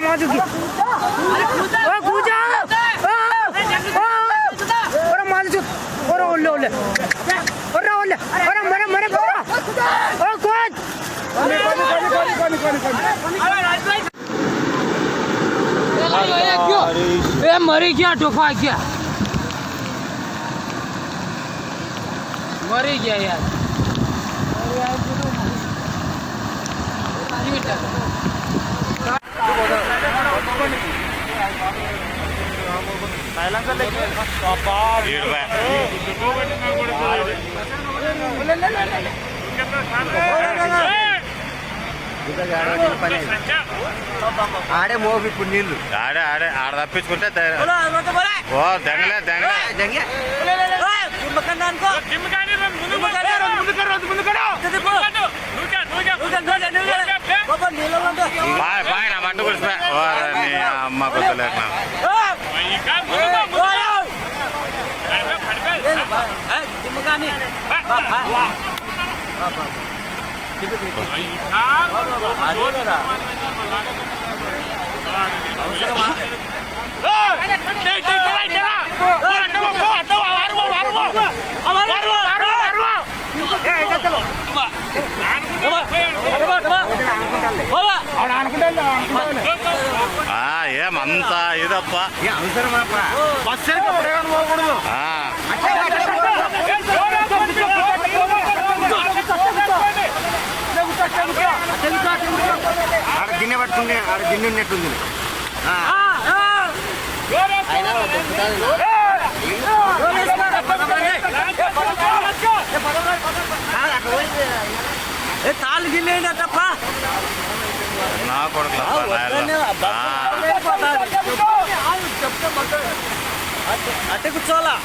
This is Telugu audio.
మాజుకి కూర్చో మాజు ఒళ్ళే ఒళ్ళే ఒర్రా ఒళ్ళే ఒరే మరే మరే ఓ కోచ్ मरी क्या टोफा क्या मरी गया यार ఆడే మోగు ఇప్పుడు నీళ్ళు ఆడే ఆడే ఆడ తప్పించుకుంటే ఓ దెంగలే దెంగలే బాయ్ నా మంట కురిసిపోయా అమ్మ కొత్తలేక ఏమంతా ఇదప్ప బస్సు ఆడ గిన్నె పట్టుకుని ఆడ గిన్నె ఉన్నట్టుంది తాళ్ళు గిన్నె తప్ప నా కొడుకు అట్టే కూర్చోవాలా